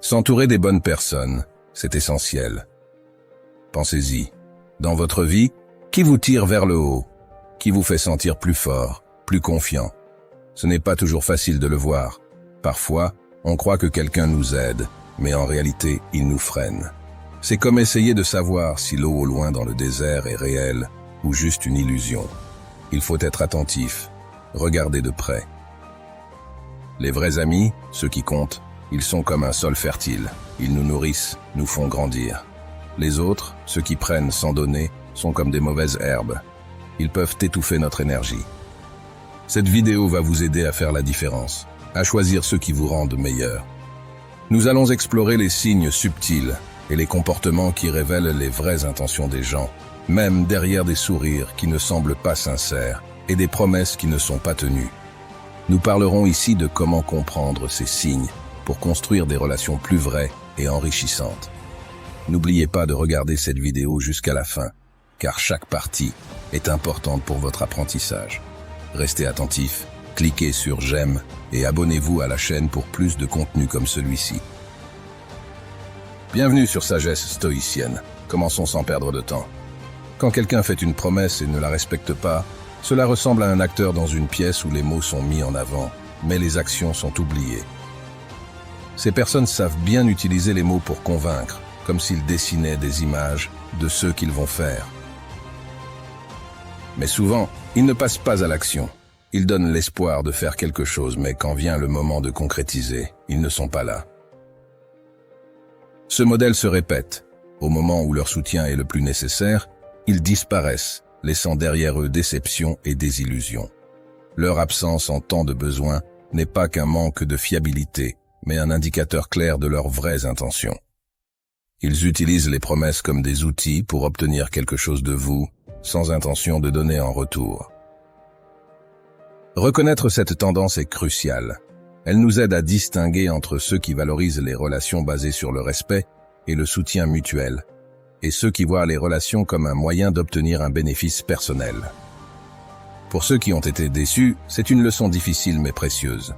S'entourer des bonnes personnes, c'est essentiel. Pensez-y. Dans votre vie, qui vous tire vers le haut? Qui vous fait sentir plus fort, plus confiant? Ce n'est pas toujours facile de le voir. Parfois, on croit que quelqu'un nous aide, mais en réalité, il nous freine. C'est comme essayer de savoir si l'eau au loin dans le désert est réelle ou juste une illusion. Il faut être attentif, regarder de près. Les vrais amis, ceux qui comptent, ils sont comme un sol fertile. Ils nous nourrissent, nous font grandir. Les autres, ceux qui prennent sans donner, sont comme des mauvaises herbes. Ils peuvent étouffer notre énergie. Cette vidéo va vous aider à faire la différence, à choisir ceux qui vous rendent meilleurs. Nous allons explorer les signes subtils et les comportements qui révèlent les vraies intentions des gens, même derrière des sourires qui ne semblent pas sincères et des promesses qui ne sont pas tenues. Nous parlerons ici de comment comprendre ces signes pour construire des relations plus vraies et enrichissantes. N'oubliez pas de regarder cette vidéo jusqu'à la fin, car chaque partie est importante pour votre apprentissage. Restez attentifs, cliquez sur j'aime et abonnez-vous à la chaîne pour plus de contenu comme celui-ci. Bienvenue sur Sagesse Stoïcienne. Commençons sans perdre de temps. Quand quelqu'un fait une promesse et ne la respecte pas, cela ressemble à un acteur dans une pièce où les mots sont mis en avant, mais les actions sont oubliées. Ces personnes savent bien utiliser les mots pour convaincre, comme s'ils dessinaient des images de ce qu'ils vont faire. Mais souvent, ils ne passent pas à l'action. Ils donnent l'espoir de faire quelque chose, mais quand vient le moment de concrétiser, ils ne sont pas là. Ce modèle se répète. Au moment où leur soutien est le plus nécessaire, ils disparaissent, laissant derrière eux déception et désillusion. Leur absence en temps de besoin n'est pas qu'un manque de fiabilité, mais un indicateur clair de leurs vraies intentions. Ils utilisent les promesses comme des outils pour obtenir quelque chose de vous, sans intention de donner en retour. Reconnaître cette tendance est crucial. Elle nous aide à distinguer entre ceux qui valorisent les relations basées sur le respect et le soutien mutuel, et ceux qui voient les relations comme un moyen d'obtenir un bénéfice personnel. Pour ceux qui ont été déçus, c'est une leçon difficile mais précieuse.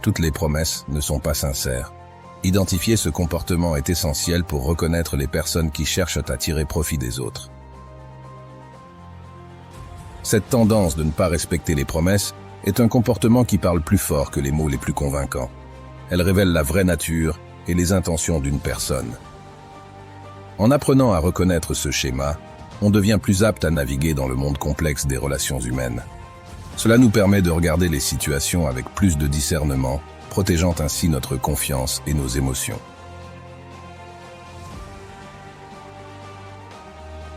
Toutes les promesses ne sont pas sincères. Identifier ce comportement est essentiel pour reconnaître les personnes qui cherchent à tirer profit des autres. Cette tendance de ne pas respecter les promesses est un comportement qui parle plus fort que les mots les plus convaincants. Elle révèle la vraie nature et les intentions d'une personne. En apprenant à reconnaître ce schéma, on devient plus apte à naviguer dans le monde complexe des relations humaines. Cela nous permet de regarder les situations avec plus de discernement, protégeant ainsi notre confiance et nos émotions.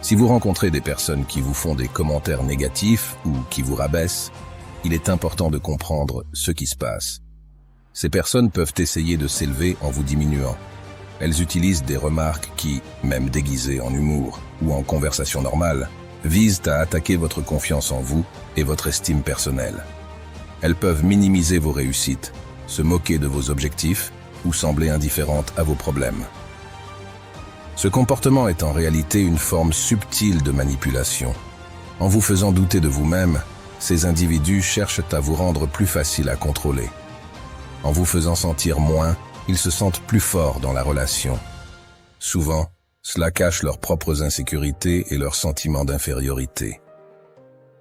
Si vous rencontrez des personnes qui vous font des commentaires négatifs ou qui vous rabaissent, il est important de comprendre ce qui se passe. Ces personnes peuvent essayer de s'élever en vous diminuant. Elles utilisent des remarques qui, même déguisées en humour ou en conversation normale, visent à attaquer votre confiance en vous et votre estime personnelle. Elles peuvent minimiser vos réussites, se moquer de vos objectifs ou sembler indifférentes à vos problèmes. Ce comportement est en réalité une forme subtile de manipulation. En vous faisant douter de vous-même, ces individus cherchent à vous rendre plus facile à contrôler. En vous faisant sentir moins, ils se sentent plus forts dans la relation. Souvent, cela cache leurs propres insécurités et leurs sentiments d'infériorité.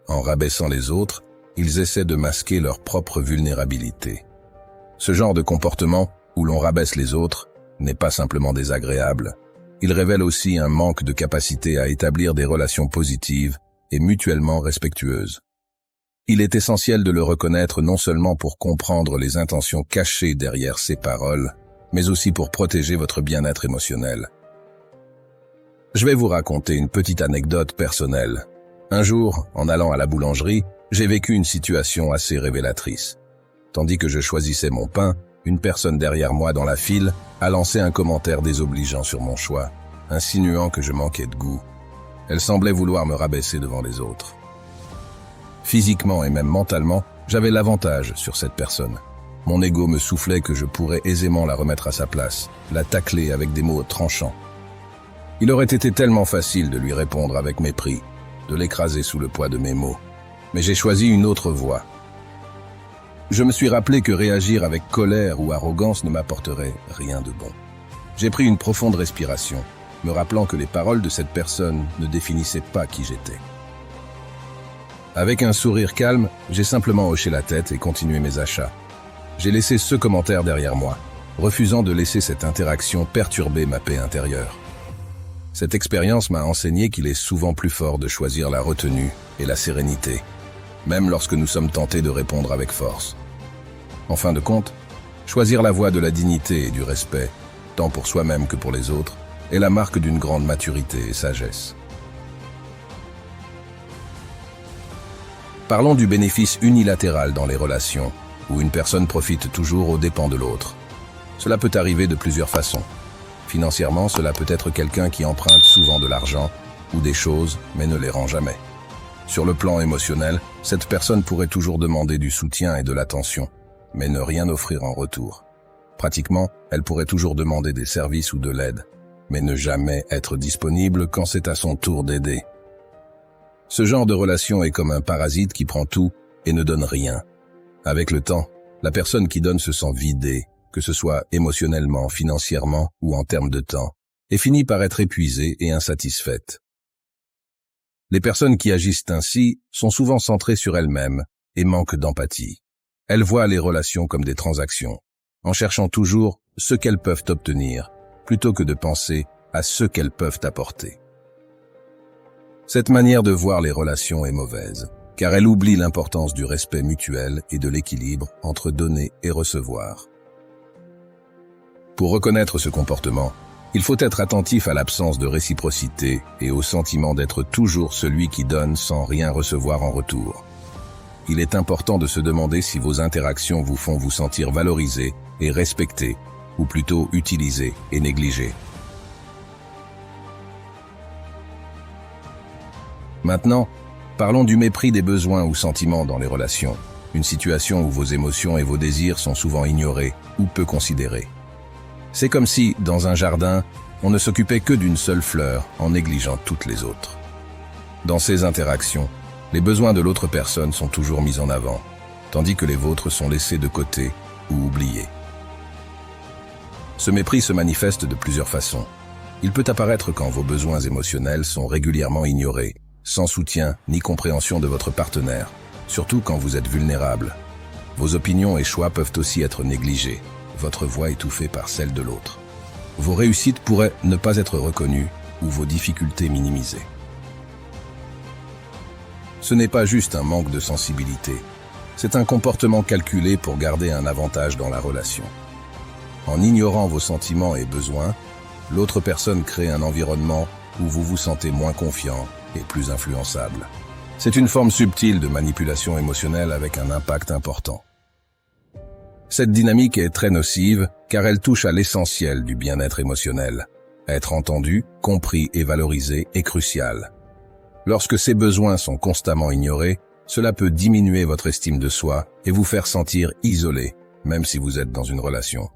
En rabaissant les autres, ils essaient de masquer leur propre vulnérabilité. Ce genre de comportement, où l'on rabaisse les autres, n'est pas simplement désagréable. Il révèle aussi un manque de capacité à établir des relations positives et mutuellement respectueuses. Il est essentiel de le reconnaître non seulement pour comprendre les intentions cachées derrière ces paroles, mais aussi pour protéger votre bien-être émotionnel. Je vais vous raconter une petite anecdote personnelle. Un jour, en allant à la boulangerie, j'ai vécu une situation assez révélatrice. Tandis que je choisissais mon pain, une personne derrière moi dans la file a lancé un commentaire désobligeant sur mon choix, insinuant que je manquais de goût. Elle semblait vouloir me rabaisser devant les autres. Physiquement et même mentalement, j'avais l'avantage sur cette personne. Mon ego me soufflait que je pourrais aisément la remettre à sa place, la tacler avec des mots tranchants. Il aurait été tellement facile de lui répondre avec mépris, de l'écraser sous le poids de mes mots. Mais j'ai choisi une autre voie. Je me suis rappelé que réagir avec colère ou arrogance ne m'apporterait rien de bon. J'ai pris une profonde respiration, me rappelant que les paroles de cette personne ne définissaient pas qui j'étais. Avec un sourire calme, j'ai simplement hoché la tête et continué mes achats. J'ai laissé ce commentaire derrière moi, refusant de laisser cette interaction perturber ma paix intérieure. Cette expérience m'a enseigné qu'il est souvent plus fort de choisir la retenue et la sérénité, même lorsque nous sommes tentés de répondre avec force. En fin de compte, choisir la voie de la dignité et du respect, tant pour soi-même que pour les autres, est la marque d'une grande maturité et sagesse. Parlons du bénéfice unilatéral dans les relations, où une personne profite toujours aux dépens de l'autre. Cela peut arriver de plusieurs façons. Financièrement, cela peut être quelqu'un qui emprunte souvent de l'argent ou des choses, mais ne les rend jamais. Sur le plan émotionnel, cette personne pourrait toujours demander du soutien et de l'attention, mais ne rien offrir en retour. Pratiquement, elle pourrait toujours demander des services ou de l'aide, mais ne jamais être disponible quand c'est à son tour d'aider. Ce genre de relation est comme un parasite qui prend tout et ne donne rien. Avec le temps, la personne qui donne se sent vidée, que ce soit émotionnellement, financièrement ou en termes de temps, et finit par être épuisée et insatisfaite. Les personnes qui agissent ainsi sont souvent centrées sur elles-mêmes et manquent d'empathie. Elles voient les relations comme des transactions, en cherchant toujours ce qu'elles peuvent obtenir, plutôt que de penser à ce qu'elles peuvent apporter. Cette manière de voir les relations est mauvaise, car elle oublie l'importance du respect mutuel et de l'équilibre entre donner et recevoir. Pour reconnaître ce comportement, il faut être attentif à l'absence de réciprocité et au sentiment d'être toujours celui qui donne sans rien recevoir en retour. Il est important de se demander si vos interactions vous font vous sentir valorisé et respecté, ou plutôt utilisé et négligé. Maintenant, parlons du mépris des besoins ou sentiments dans les relations, une situation où vos émotions et vos désirs sont souvent ignorés ou peu considérés. C'est comme si, dans un jardin, on ne s'occupait que d'une seule fleur en négligeant toutes les autres. Dans ces interactions, les besoins de l'autre personne sont toujours mis en avant, tandis que les vôtres sont laissés de côté ou oubliés. Ce mépris se manifeste de plusieurs façons. Il peut apparaître quand vos besoins émotionnels sont régulièrement ignorés, sans soutien ni compréhension de votre partenaire, surtout quand vous êtes vulnérable. Vos opinions et choix peuvent aussi être négligés, votre voix étouffée par celle de l'autre. Vos réussites pourraient ne pas être reconnues ou vos difficultés minimisées. Ce n'est pas juste un manque de sensibilité, c'est un comportement calculé pour garder un avantage dans la relation. En ignorant vos sentiments et besoins, l'autre personne crée un environnement où vous vous sentez moins confiant et plus influençable. C'est une forme subtile de manipulation émotionnelle avec un impact important. Cette dynamique est très nocive car elle touche à l'essentiel du bien-être émotionnel. Être entendu, compris et valorisé est crucial. Lorsque ces besoins sont constamment ignorés, cela peut diminuer votre estime de soi et vous faire sentir isolé, même si vous êtes dans une relation.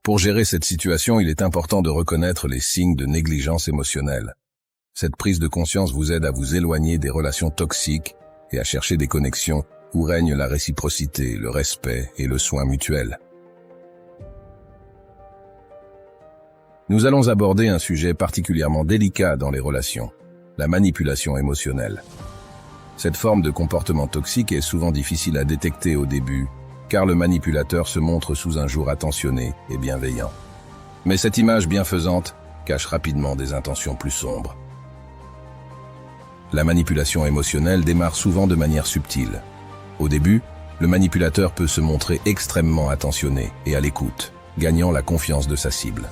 Pour gérer cette situation, il est important de reconnaître les signes de négligence émotionnelle. Cette prise de conscience vous aide à vous éloigner des relations toxiques et à chercher des connexions où règne la réciprocité, le respect et le soin mutuel. Nous allons aborder un sujet particulièrement délicat dans les relations, la manipulation émotionnelle. Cette forme de comportement toxique est souvent difficile à détecter au début, car le manipulateur se montre sous un jour attentionné et bienveillant. Mais cette image bienfaisante cache rapidement des intentions plus sombres. La manipulation émotionnelle démarre souvent de manière subtile. Au début, le manipulateur peut se montrer extrêmement attentionné et à l'écoute, gagnant la confiance de sa cible.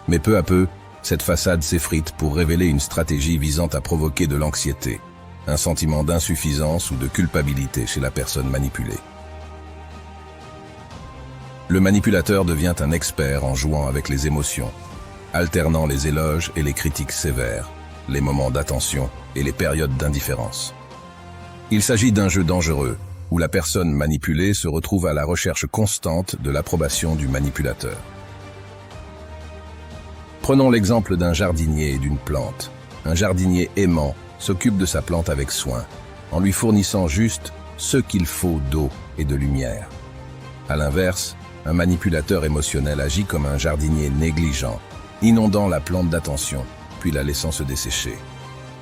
Mais peu à peu, cette façade s'effrite pour révéler une stratégie visant à provoquer de l'anxiété, un sentiment d'insuffisance ou de culpabilité chez la personne manipulée. Le manipulateur devient un expert en jouant avec les émotions, alternant les éloges et les critiques sévères, les moments d'attention et les périodes d'indifférence. Il s'agit d'un jeu dangereux, où la personne manipulée se retrouve à la recherche constante de l'approbation du manipulateur. Prenons l'exemple d'un jardinier et d'une plante. Un jardinier aimant s'occupe de sa plante avec soin, en lui fournissant juste ce qu'il faut d'eau et de lumière. À l'inverse, Un manipulateur émotionnel agit comme un jardinier négligent, inondant la plante d'attention, puis la laissant se dessécher.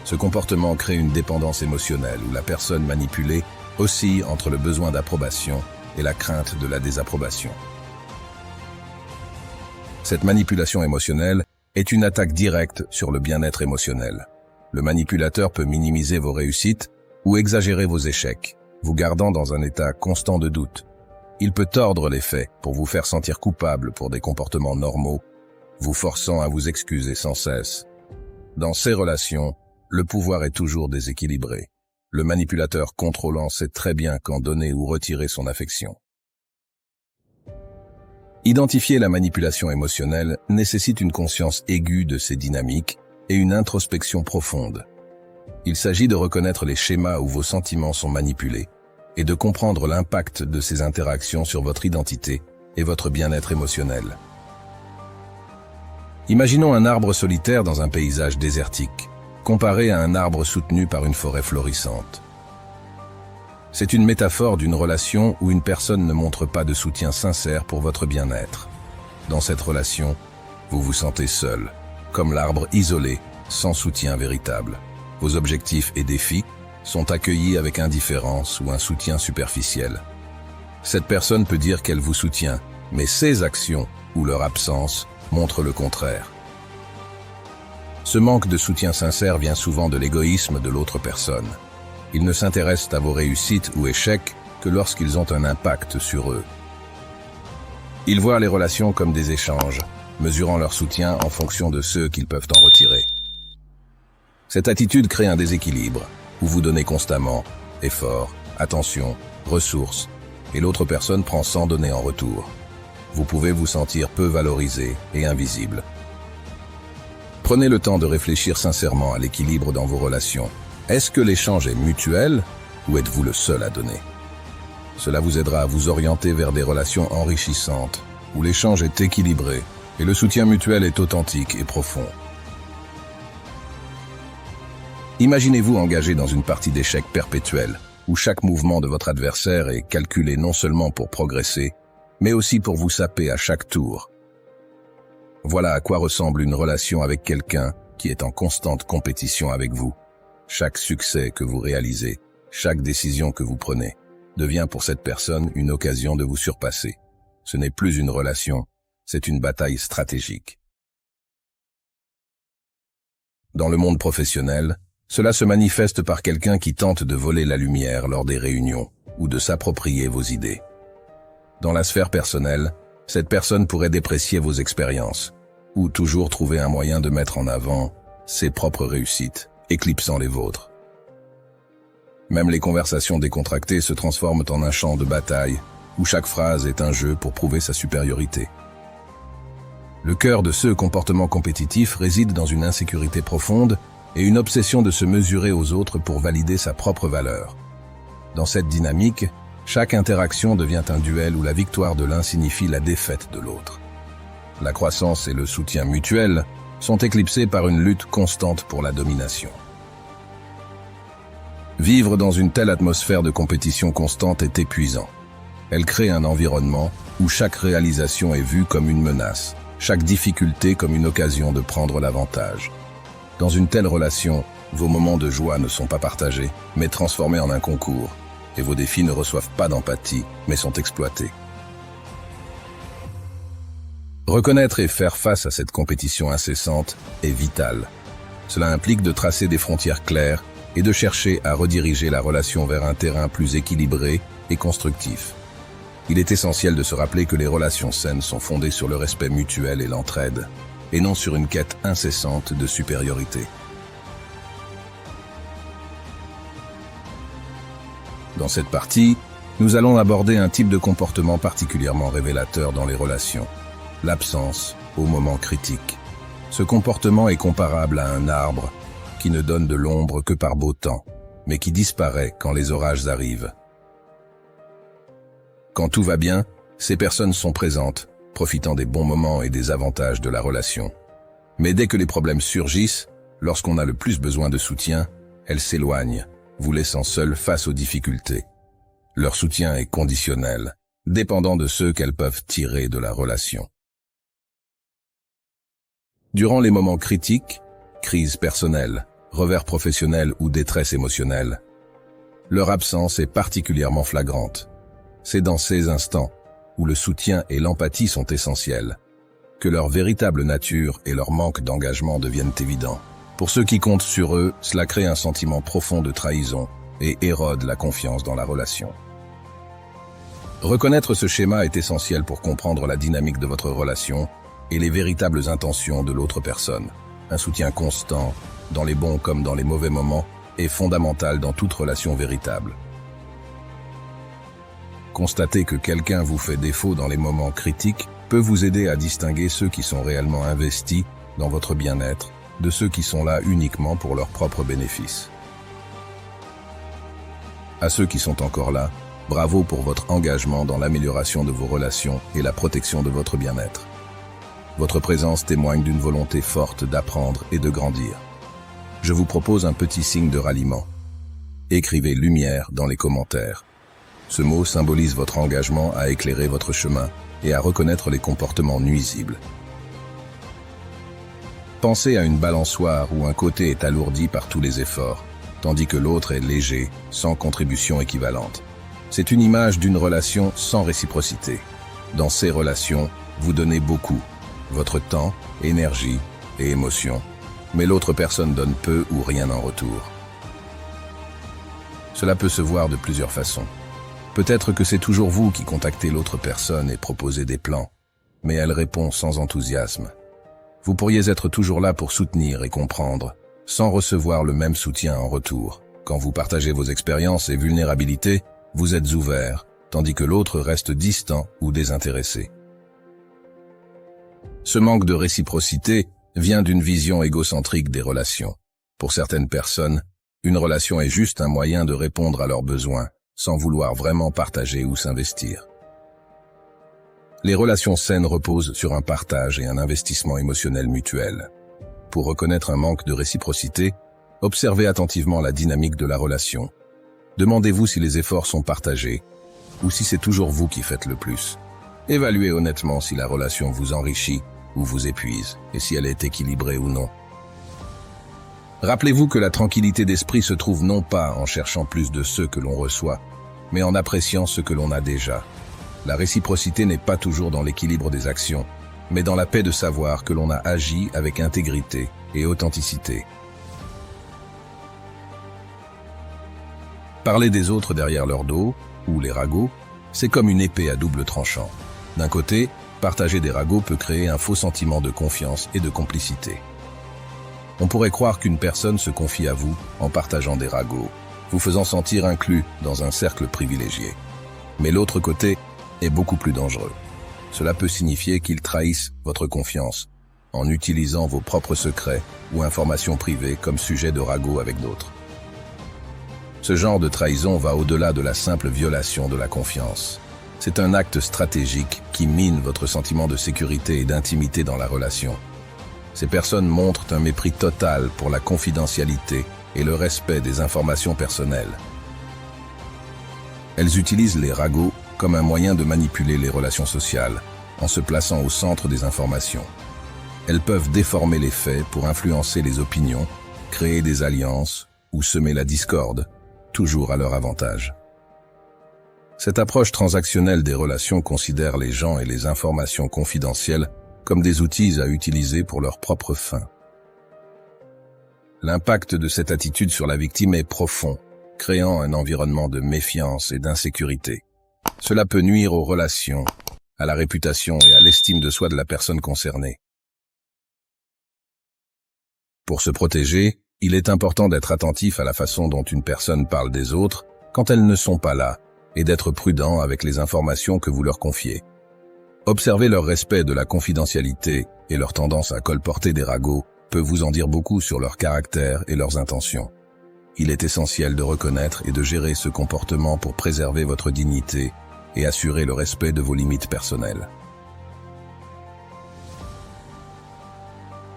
Ce comportement crée une dépendance émotionnelle où la personne manipulée oscille entre le besoin d'approbation et la crainte de la désapprobation. Cette manipulation émotionnelle est une attaque directe sur le bien-être émotionnel. Le manipulateur peut minimiser vos réussites ou exagérer vos échecs, vous gardant dans un état constant de doute. Il peut tordre les faits pour vous faire sentir coupable pour des comportements normaux, vous forçant à vous excuser sans cesse. Dans ces relations, le pouvoir est toujours déséquilibré. Le manipulateur contrôlant sait très bien quand donner ou retirer son affection. Identifier la manipulation émotionnelle nécessite une conscience aiguë de ces dynamiques et une introspection profonde. Il s'agit de reconnaître les schémas où vos sentiments sont manipulés et de comprendre l'impact de ces interactions sur votre identité et votre bien-être émotionnel. Imaginons un arbre solitaire dans un paysage désertique, comparé à un arbre soutenu par une forêt florissante. C'est une métaphore d'une relation où une personne ne montre pas de soutien sincère pour votre bien-être. Dans cette relation, vous vous sentez seul, comme l'arbre isolé, sans soutien véritable. Vos objectifs et défis sont accueillis avec indifférence ou un soutien superficiel. Cette personne peut dire qu'elle vous soutient, mais ses actions ou leur absence montrent le contraire. Ce manque de soutien sincère vient souvent de l'égoïsme de l'autre personne. Ils ne s'intéressent à vos réussites ou échecs que lorsqu'ils ont un impact sur eux. Ils voient les relations comme des échanges, mesurant leur soutien en fonction de ceux qu'ils peuvent en retirer. Cette attitude crée un déséquilibre, où vous donnez constamment effort, attention, ressources, et l'autre personne prend sans donner en retour. Vous pouvez vous sentir peu valorisé et invisible. Prenez le temps de réfléchir sincèrement à l'équilibre dans vos relations. Est-ce que l'échange est mutuel ou êtes-vous le seul à donner? Cela vous aidera à vous orienter vers des relations enrichissantes, où l'échange est équilibré et le soutien mutuel est authentique et profond. Imaginez-vous engagé dans une partie d'échecs perpétuelle, où chaque mouvement de votre adversaire est calculé non seulement pour progresser, mais aussi pour vous saper à chaque tour. Voilà à quoi ressemble une relation avec quelqu'un qui est en constante compétition avec vous. Chaque succès que vous réalisez, chaque décision que vous prenez, devient pour cette personne une occasion de vous surpasser. Ce n'est plus une relation, c'est une bataille stratégique. Dans le monde professionnel, cela se manifeste par quelqu'un qui tente de voler la lumière lors des réunions ou de s'approprier vos idées. Dans la sphère personnelle, cette personne pourrait déprécier vos expériences ou toujours trouver un moyen de mettre en avant ses propres réussites, éclipsant les vôtres. Même les conversations décontractées se transforment en un champ de bataille où chaque phrase est un jeu pour prouver sa supériorité. Le cœur de ce comportement compétitif réside dans une insécurité profonde et une obsession de se mesurer aux autres pour valider sa propre valeur. Dans cette dynamique, chaque interaction devient un duel où la victoire de l'un signifie la défaite de l'autre. La croissance et le soutien mutuel sont éclipsés par une lutte constante pour la domination. Vivre dans une telle atmosphère de compétition constante est épuisant. Elle crée un environnement où chaque réalisation est vue comme une menace, chaque difficulté comme une occasion de prendre l'avantage. Dans une telle relation, vos moments de joie ne sont pas partagés, mais transformés en un concours, et vos défis ne reçoivent pas d'empathie, mais sont exploités. Reconnaître et faire face à cette compétition incessante est vital. Cela implique de tracer des frontières claires et de chercher à rediriger la relation vers un terrain plus équilibré et constructif. Il est essentiel de se rappeler que les relations saines sont fondées sur le respect mutuel et l'entraide, et non sur une quête incessante de supériorité. Dans cette partie, nous allons aborder un type de comportement particulièrement révélateur dans les relations, l'absence au moment critique. Ce comportement est comparable à un arbre qui ne donne de l'ombre que par beau temps, mais qui disparaît quand les orages arrivent. Quand tout va bien, ces personnes sont présentes, profitant des bons moments et des avantages de la relation. Mais dès que les problèmes surgissent, lorsqu'on a le plus besoin de soutien, elles s'éloignent, vous laissant seul face aux difficultés. Leur soutien est conditionnel, dépendant de ceux qu'elles peuvent tirer de la relation. Durant les moments critiques, crise personnelle, revers professionnel ou détresse émotionnelle, leur absence est particulièrement flagrante. C'est dans ces instants, où le soutien et l'empathie sont essentiels, que leur véritable nature et leur manque d'engagement deviennent évidents. Pour ceux qui comptent sur eux, cela crée un sentiment profond de trahison et érode la confiance dans la relation. Reconnaître ce schéma est essentiel pour comprendre la dynamique de votre relation et les véritables intentions de l'autre personne. Un soutien constant, dans les bons comme dans les mauvais moments, est fondamental dans toute relation véritable. Constater que quelqu'un vous fait défaut dans les moments critiques peut vous aider à distinguer ceux qui sont réellement investis dans votre bien-être de ceux qui sont là uniquement pour leur propre bénéfice. À ceux qui sont encore là, bravo pour votre engagement dans l'amélioration de vos relations et la protection de votre bien-être. Votre présence témoigne d'une volonté forte d'apprendre et de grandir. Je vous propose un petit signe de ralliement. Écrivez « lumière » dans les commentaires. Ce mot symbolise votre engagement à éclairer votre chemin et à reconnaître les comportements nuisibles. Pensez à une balançoire où un côté est alourdi par tous les efforts, tandis que l'autre est léger, sans contribution équivalente. C'est une image d'une relation sans réciprocité. Dans ces relations, vous donnez beaucoup, votre temps, énergie et émotion, mais l'autre personne donne peu ou rien en retour. Cela peut se voir de plusieurs façons. Peut-être que c'est toujours vous qui contactez l'autre personne et proposez des plans, mais elle répond sans enthousiasme. Vous pourriez être toujours là pour soutenir et comprendre, sans recevoir le même soutien en retour. Quand vous partagez vos expériences et vulnérabilités, vous êtes ouvert, tandis que l'autre reste distant ou désintéressé. Ce manque de réciprocité vient d'une vision égocentrique des relations. Pour certaines personnes, une relation est juste un moyen de répondre à leurs besoins, sans vouloir vraiment partager ou s'investir. Les relations saines reposent sur un partage et un investissement émotionnel mutuel. Pour reconnaître un manque de réciprocité, observez attentivement la dynamique de la relation. Demandez-vous si les efforts sont partagés ou si c'est toujours vous qui faites le plus. Évaluez honnêtement si la relation vous enrichit ou vous épuise et si elle est équilibrée ou non. Rappelez-vous que la tranquillité d'esprit se trouve non pas en cherchant plus de ce que l'on reçoit, mais en appréciant ce que l'on a déjà. La réciprocité n'est pas toujours dans l'équilibre des actions, mais dans la paix de savoir que l'on a agi avec intégrité et authenticité. Parler des autres derrière leur dos, ou les ragots, c'est comme une épée à double tranchant. D'un côté, partager des ragots peut créer un faux sentiment de confiance et de complicité. On pourrait croire qu'une personne se confie à vous en partageant des ragots, vous faisant sentir inclus dans un cercle privilégié. Mais l'autre côté est beaucoup plus dangereux. Cela peut signifier qu'ils trahissent votre confiance en utilisant vos propres secrets ou informations privées comme sujet de ragots avec d'autres. Ce genre de trahison va au-delà de la simple violation de la confiance. C'est un acte stratégique qui mine votre sentiment de sécurité et d'intimité dans la relation. Ces personnes montrent un mépris total pour la confidentialité et le respect des informations personnelles. Elles utilisent les ragots comme un moyen de manipuler les relations sociales, en se plaçant au centre des informations. Elles peuvent déformer les faits pour influencer les opinions, créer des alliances ou semer la discorde, toujours à leur avantage. Cette approche transactionnelle des relations considère les gens et les informations confidentielles comme des outils à utiliser pour leurs propres fins. L'impact de cette attitude sur la victime est profond, créant un environnement de méfiance et d'insécurité. Cela peut nuire aux relations, à la réputation et à l'estime de soi de la personne concernée. Pour se protéger, il est important d'être attentif à la façon dont une personne parle des autres quand elles ne sont pas là, et d'être prudent avec les informations que vous leur confiez. Observer leur respect de la confidentialité et leur tendance à colporter des ragots peut vous en dire beaucoup sur leur caractère et leurs intentions. Il est essentiel de reconnaître et de gérer ce comportement pour préserver votre dignité et assurer le respect de vos limites personnelles.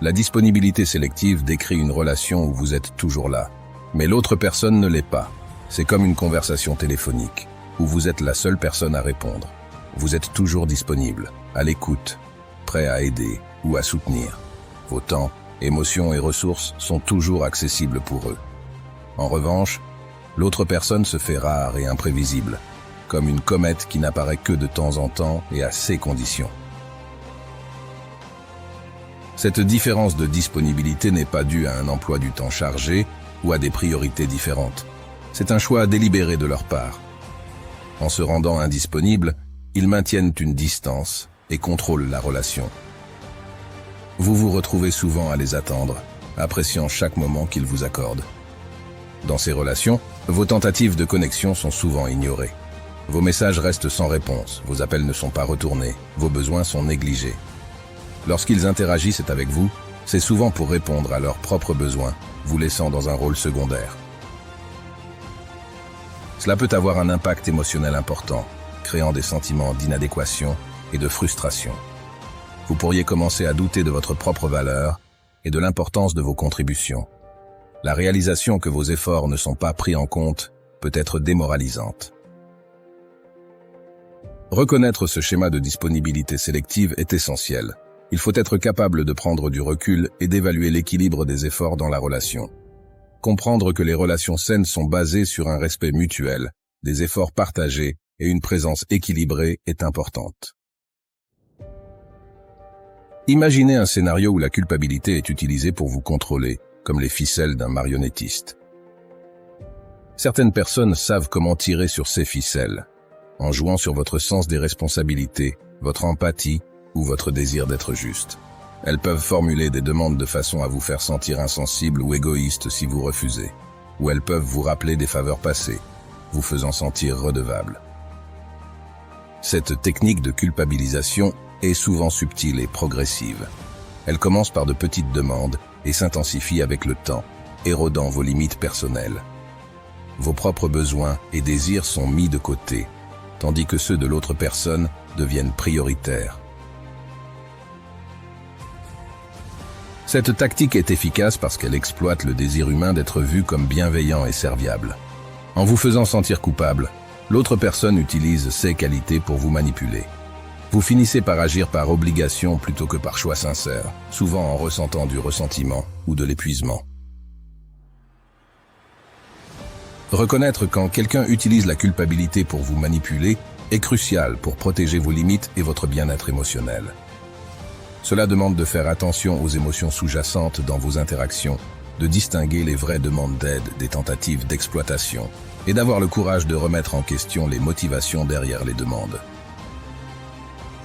La disponibilité sélective décrit une relation où vous êtes toujours là, mais l'autre personne ne l'est pas. C'est comme une conversation téléphonique, où vous êtes la seule personne à répondre. Vous êtes toujours disponible, à l'écoute, prêt à aider ou à soutenir. Vos temps, émotions et ressources sont toujours accessibles pour eux. En revanche, l'autre personne se fait rare et imprévisible, comme une comète qui n'apparaît que de temps en temps et à ses conditions. Cette différence de disponibilité n'est pas due à un emploi du temps chargé ou à des priorités différentes. C'est un choix délibéré de leur part. En se rendant indisponibles, ils maintiennent une distance et contrôlent la relation. Vous vous retrouvez souvent à les attendre, appréciant chaque moment qu'ils vous accordent. Dans ces relations, vos tentatives de connexion sont souvent ignorées. Vos messages restent sans réponse, vos appels ne sont pas retournés, vos besoins sont négligés. Lorsqu'ils interagissent avec vous, c'est souvent pour répondre à leurs propres besoins, vous laissant dans un rôle secondaire. Cela peut avoir un impact émotionnel important, créant des sentiments d'inadéquation et de frustration. Vous pourriez commencer à douter de votre propre valeur et de l'importance de vos contributions. La réalisation que vos efforts ne sont pas pris en compte peut être démoralisante. Reconnaître ce schéma de disponibilité sélective est essentiel. Il faut être capable de prendre du recul et d'évaluer l'équilibre des efforts dans la relation. Comprendre que les relations saines sont basées sur un respect mutuel, des efforts partagés et une présence équilibrée est importante. Imaginez un scénario où la culpabilité est utilisée pour vous contrôler, comme les ficelles d'un marionnettiste. Certaines personnes savent comment tirer sur ces ficelles, en jouant sur votre sens des responsabilités, votre empathie ou votre désir d'être juste. Elles peuvent formuler des demandes de façon à vous faire sentir insensible ou égoïste si vous refusez, ou elles peuvent vous rappeler des faveurs passées, vous faisant sentir redevable. Cette technique de culpabilisation est souvent subtile et progressive. Elle commence par de petites demandes et s'intensifie avec le temps, érodant vos limites personnelles. Vos propres besoins et désirs sont mis de côté, tandis que ceux de l'autre personne deviennent prioritaires. Cette tactique est efficace parce qu'elle exploite le désir humain d'être vu comme bienveillant et serviable. En vous faisant sentir coupable, l'autre personne utilise ses qualités pour vous manipuler. Vous finissez par agir par obligation plutôt que par choix sincère, souvent en ressentant du ressentiment ou de l'épuisement. Reconnaître quand quelqu'un utilise la culpabilité pour vous manipuler est crucial pour protéger vos limites et votre bien-être émotionnel. Cela demande de faire attention aux émotions sous-jacentes dans vos interactions, de distinguer les vraies demandes d'aide des tentatives d'exploitation et d'avoir le courage de remettre en question les motivations derrière les demandes.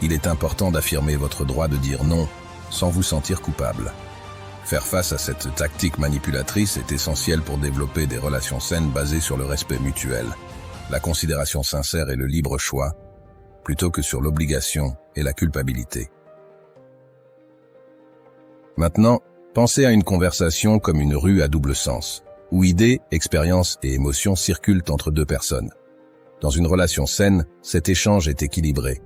Il est important d'affirmer votre droit de dire non sans vous sentir coupable. Faire face à cette tactique manipulatrice est essentiel pour développer des relations saines basées sur le respect mutuel, la considération sincère et le libre choix, plutôt que sur l'obligation et la culpabilité. Maintenant, pensez à une conversation comme une rue à double sens, où idées, expériences et émotions circulent entre deux personnes. Dans une relation saine, cet échange est équilibré.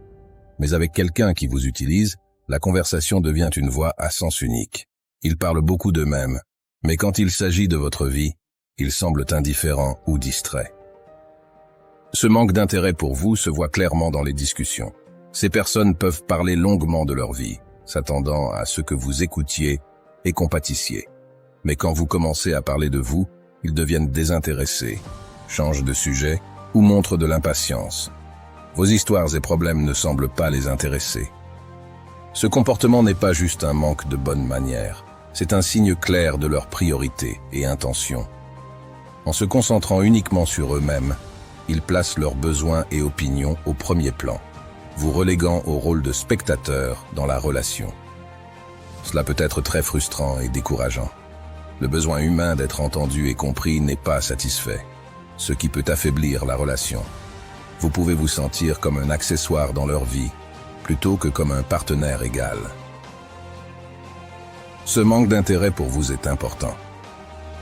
Mais avec quelqu'un qui vous utilise, la conversation devient une voix à sens unique. Ils parlent beaucoup d'eux-mêmes, mais quand il s'agit de votre vie, ils semblent indifférents ou distraits. Ce manque d'intérêt pour vous se voit clairement dans les discussions. Ces personnes peuvent parler longuement de leur vie, s'attendant à ce que vous écoutiez et compatissiez. Mais quand vous commencez à parler de vous, ils deviennent désintéressés, changent de sujet ou montrent de l'impatience. Vos histoires et problèmes ne semblent pas les intéresser. Ce comportement n'est pas juste un manque de bonne manière, c'est un signe clair de leur priorité et intention. En se concentrant uniquement sur eux-mêmes, ils placent leurs besoins et opinions au premier plan, vous reléguant au rôle de spectateur dans la relation. Cela peut être très frustrant et décourageant. Le besoin humain d'être entendu et compris n'est pas satisfait, ce qui peut affaiblir la relation. Vous pouvez vous sentir comme un accessoire dans leur vie, plutôt que comme un partenaire égal. Ce manque d'intérêt pour vous est important.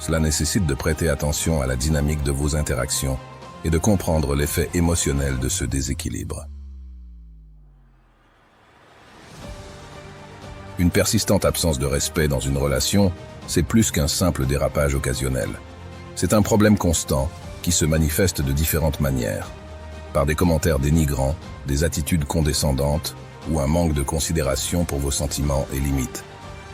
Cela nécessite de prêter attention à la dynamique de vos interactions et de comprendre l'effet émotionnel de ce déséquilibre. Une persistante absence de respect dans une relation, c'est plus qu'un simple dérapage occasionnel. C'est un problème constant qui se manifeste de différentes manières. par des commentaires dénigrants, des attitudes condescendantes ou un manque de considération pour vos sentiments et limites.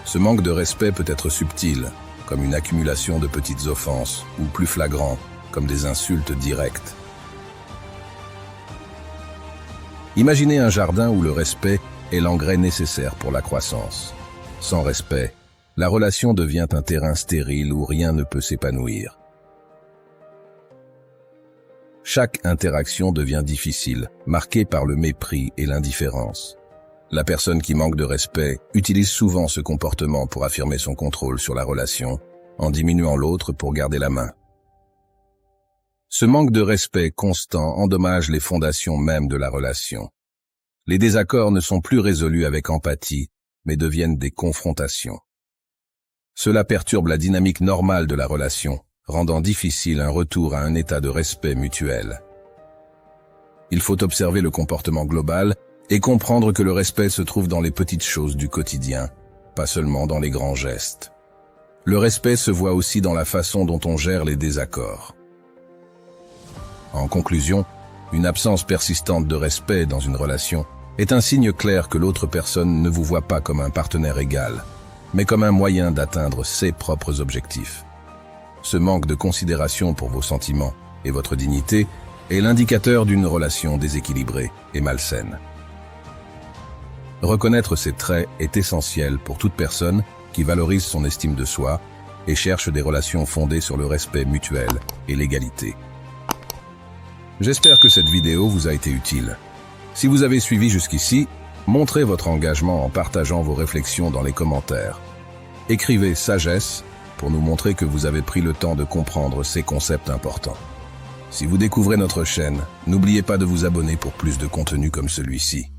Ce manque de respect peut être subtil, comme une accumulation de petites offenses, ou plus flagrant, comme des insultes directes. Imaginez un jardin où le respect est l'engrais nécessaire pour la croissance. Sans respect, la relation devient un terrain stérile où rien ne peut s'épanouir. Chaque interaction devient difficile, marquée par le mépris et l'indifférence. La personne qui manque de respect utilise souvent ce comportement pour affirmer son contrôle sur la relation, en diminuant l'autre pour garder la main. Ce manque de respect constant endommage les fondations mêmes de la relation. Les désaccords ne sont plus résolus avec empathie, mais deviennent des confrontations. Cela perturbe la dynamique normale de la relation, rendant difficile un retour à un état de respect mutuel. Il faut observer le comportement global et comprendre que le respect se trouve dans les petites choses du quotidien, pas seulement dans les grands gestes. Le respect se voit aussi dans la façon dont on gère les désaccords. En conclusion, une absence persistante de respect dans une relation est un signe clair que l'autre personne ne vous voit pas comme un partenaire égal, mais comme un moyen d'atteindre ses propres objectifs. Ce manque de considération pour vos sentiments et votre dignité est l'indicateur d'une relation déséquilibrée et malsaine. Reconnaître ces traits est essentiel pour toute personne qui valorise son estime de soi et cherche des relations fondées sur le respect mutuel et l'égalité. J'espère que cette vidéo vous a été utile. Si vous avez suivi jusqu'ici, montrez votre engagement en partageant vos réflexions dans les commentaires. Écrivez « sagesse » pour nous montrer que vous avez pris le temps de comprendre ces concepts importants. Si vous découvrez notre chaîne, n'oubliez pas de vous abonner pour plus de contenu comme celui-ci.